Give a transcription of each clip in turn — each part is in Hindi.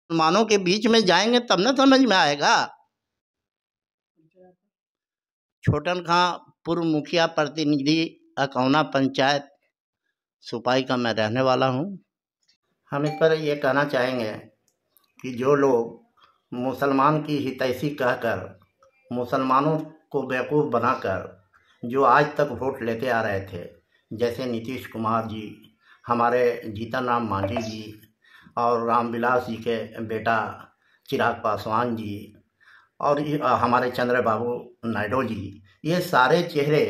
मुसलमानों के बीच में जाएंगे तब ना समझ में आएगा। छोटन खां, पूर्व मुखिया प्रतिनिधि, अकौना पंचायत सुपाई का मैं रहने वाला हूँ। हम इस पर ये कहना चाहेंगे कि जो लोग मुसलमान की हितैषी कहकर मुसलमानों को बेवकूफ़ बनाकर जो आज तक वोट लेते आ रहे थे, जैसे नीतीश कुमार जी, हमारे जीतन राम मांझी जी और रामविलास जी के बेटा चिराग पासवान जी और हमारे चंद्रबाबू नायडू जी, ये सारे चेहरे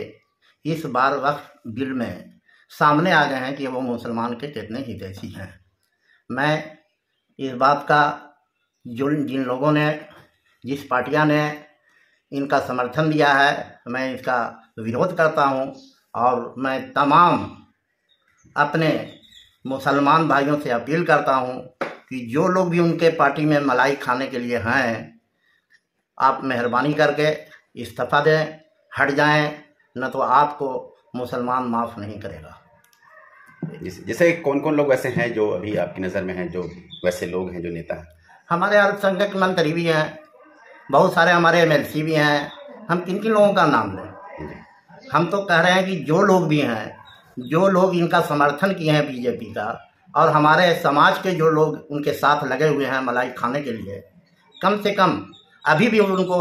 इस बार वक्फ बिल में सामने आ गए हैं कि वो मुसलमान के कितने हितैषी हैं। मैं इस बात का जिन लोगों ने, जिस पार्टियां ने इनका समर्थन दिया है, मैं इसका विरोध करता हूं और मैं तमाम अपने मुसलमान भाइयों से अपील करता हूं कि जो लोग भी उनके पार्टी में मलाई खाने के लिए हैं, आप मेहरबानी करके इस्तीफा दें, हट जाएं, न तो आपको मुसलमान माफ़ नहीं करेगा। जैसे कौन कौन लोग वैसे हैं जो अभी आपकी नज़र में हैं, जो वैसे लोग हैं, जो नेता हैं? हमारे अल्पसंख्यक मंत्री भी हैं, बहुत सारे हमारे एमएलसी भी हैं। हम किन किन लोगों का नाम लें? हम तो कह रहे हैं कि जो लोग भी हैं, जो लोग इनका समर्थन किए हैं बीजेपी का, और हमारे समाज के जो लोग उनके साथ लगे हुए हैं मलाई खाने के लिए, कम से कम अभी भी उनको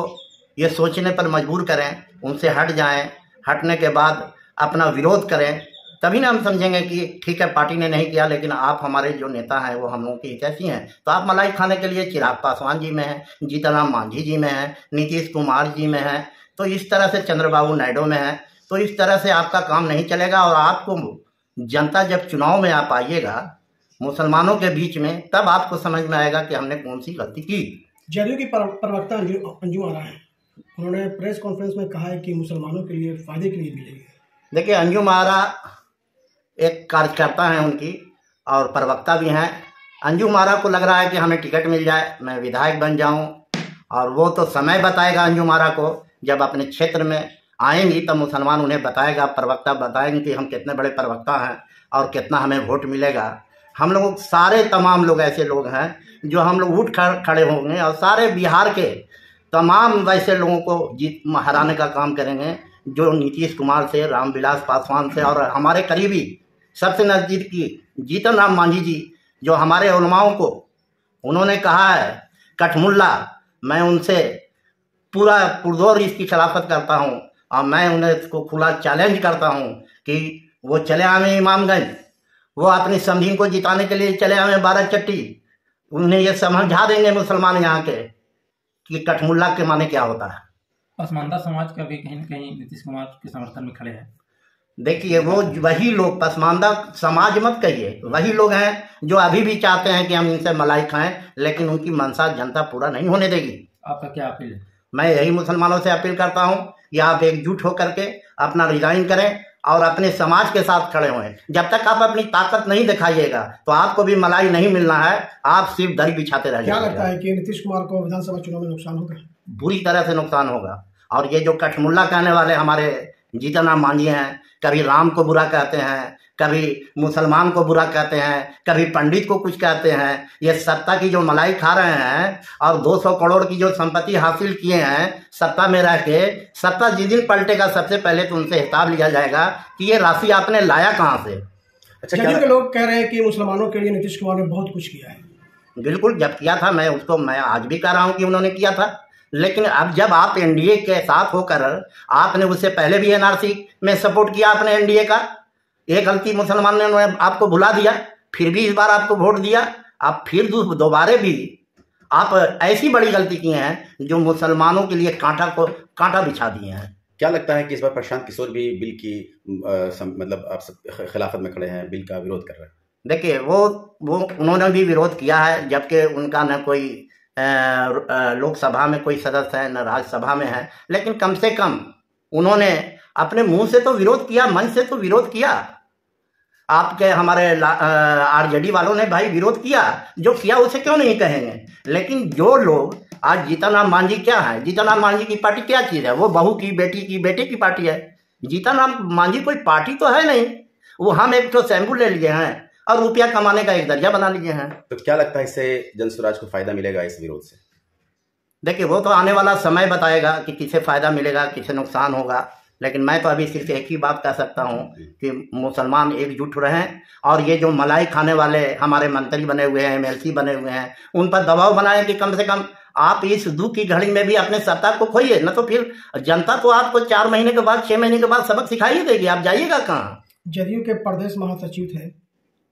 ये सोचने पर मजबूर करें, उनसे हट जाएं। हटने के बाद अपना विरोध करें, तभी ना हम समझेंगे कि ठीक है, पार्टी ने नहीं किया, लेकिन आप हमारे जो नेता हैं वो हम लोगों की हितैषी हैं। तो आप मलाई खाने के लिए चिराग पासवान जी में हैं, जीतन राम मांझी जी में हैं, नीतीश कुमार जी में हैं, तो इस तरह से चंद्रबाबू नायडू में है। तो इस तरह से आपका काम नहीं चलेगा और आपको जनता जब चुनाव में आप आइएगा मुसलमानों के बीच में, तब आपको समझ में आएगा कि हमने कौन सी गलती की। जदयू की प्रवक्ता अंजुम आरा है, उन्होंने प्रेस कॉन्फ्रेंस में कहा है कि मुसलमानों के लिए फायदे के लिए मिलेगी। देखिए, अंजुम आरा एक कार्यकर्ता हैं उनकी और प्रवक्ता भी हैं। अंजुम आरा को लग रहा है कि हमें टिकट मिल जाए, मैं विधायक बन जाऊं, और वो तो समय बताएगा अंजुम आरा को। जब अपने क्षेत्र में आएंगी तब मुसलमान उन्हें बताएगा, प्रवक्ता बताएंगे कि हम कितने बड़े प्रवक्ता हैं और कितना हमें वोट मिलेगा। हम लोग सारे तमाम लोग ऐसे लोग हैं जो हम लोग उठ खड़े होंगे और सारे बिहार के तमाम वैसे लोगों को हराने का काम करेंगे जो नीतीश कुमार से, रामविलास पासवान से, और हमारे करीबी सबसे नज़दीकी जीतन राम मांझी जी, जो हमारे उलमाओं को उन्होंने कहा है कठमुल्ला, मैं उनसे पूरा पुरजोर इसकी खिलाफत करता हूं और मैं उन्हें इसको खुला चैलेंज करता हूं कि वो चले आवे इमामगंज, वो अपनी समधीन को जिताने के लिए चले आवे बाराचट्टी, उन्हें ये समझा देंगे मुसलमान यहाँ के कि कठमुल्ला के माने क्या होता है। पसमानदा समाज का भी कहीं न कहीं नीतीश कुमार के समर्थन में खड़े हैं। देखिए, वो वही लोग, पसमानदा समाज मत कहिए, वही लोग हैं जो अभी भी चाहते हैं कि हम इनसे मलाई खाएं, लेकिन उनकी मंशा जनता पूरा नहीं होने देगी। आपका क्या अपील है? मैं यही मुसलमानों से अपील करता हूं कि आप एकजुट होकर के अपना रिजाइन करें और अपने समाज के साथ खड़े हों। जब तक आप अपनी ताकत नहीं दिखाइएगा तो आपको भी मलाई नहीं मिलना है, आप सिर्फ दरी बिछाते रह जाएंगे। क्या लगता है कि नीतीश कुमार को विधानसभा चुनाव में नुकसान होगा? बुरी तरह से नुकसान होगा। और ये जो कठमुल्ला कहने वाले हमारे जीतन राम मांझी हैं, कभी राम को बुरा कहते हैं, कभी मुसलमान को बुरा कहते हैं, कभी पंडित को कुछ कहते हैं, ये सत्ता की जो मलाई खा रहे हैं और 200 करोड़ की जो संपत्ति हासिल किए हैं सत्ता में रह के, सत्ता जिस दिन पलटेगा सबसे पहले तो उनसे हिसाब लिया जाएगा कि ये राशि आपने लाया कहाँ से। अच्छा, जदयू के लोग कह रहे हैं कि मुसलमानों के लिए नीतीश कुमार ने बहुत कुछ किया है। बिल्कुल, जब किया था मैं आज भी कह रहा हूँ कि उन्होंने किया था, लेकिन अब जब आप एनडीए के साथ होकर, आपने उससे पहले भी एनआरसी में सपोर्ट किया आपने एनडीए का, एक गलती मुसलमान ने आपको भुला दिया, फिर भी इस बार आपको वोट दिया, आप फिर दोबारा भी आप ऐसी बड़ी गलती किए हैं जो मुसलमानों के लिए कांटा बिछा दिए हैं। क्या लगता है कि इस बार प्रशांत किशोर भी बिल की मतलब आप सब खिलाफत में खड़े हैं, बिल का विरोध कर रहे हैं? देखिए, वो उन्होंने भी विरोध किया है, जबकि उनका न कोई लोकसभा में कोई सदस्य है न राज्यसभा में है, लेकिन कम से कम उन्होंने अपने मुंह से तो विरोध किया, मन से तो विरोध किया। आपके हमारे आरजेडी वालों ने भाई विरोध किया, जो किया उसे क्यों नहीं कहेंगे। लेकिन जो लोग आज जीतन राम मांझी क्या है, जीतन राम मांझी की पार्टी क्या चीज है? वो बहू की, बेटी की, बेटे की पार्टी है। जीतन राम मांझी कोई पार्टी तो है नहीं, वो हम एक तो शैम्पू ले लिए हैं और रुपया कमाने का एक जरिया बना लिए हैं। तो क्या लगता है इससे जनसुराज को फायदा मिलेगा इस विरोध से? देखिए, वो तो आने वाला समय बताएगा कि किसे फायदा मिलेगा, किसे नुकसान होगा। लेकिन मैं तो अभी सिर्फ एक ही बात कह सकता हूँ कि मुसलमान एकजुट रहें और ये जो मलाई खाने वाले हमारे मंत्री बने हुए हैं, MLC बने हुए हैं, उन पर दबाव बनाएं कि कम से कम आप इस दुख की घड़ी में भी अपने सत्ता को खोइए। न तो फिर जनता तो आपको 4 महीने के बाद, 6 महीने के बाद सबक सिखाई देगी, आप जाइएगा कहाँ। जदयू के प्रदेश महासचिव थे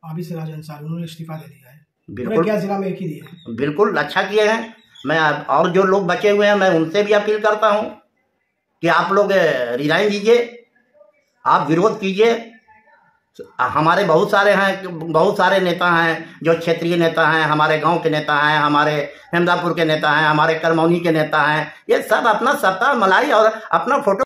आबिद राज अंसारी, उन्होंने इस्तीफा दे दिया है। बिल्कुल, क्या जिला में एक ही दिया? बिल्कुल अच्छा किए हैं। मैं और जो लोग बचे हुए हैं, मैं उनसे भी अपील करता हूँ कि आप लोग रिजाइन दीजिए, आप विरोध कीजिए। हमारे बहुत सारे नेता हैं जो क्षेत्रीय नेता हैं, हमारे गांव के नेता हैं, हमारे हेमदापुर के नेता हैं, हमारे करमौनी के नेता हैं। ये सब अपना सत्ता मलाई और अपना फोटो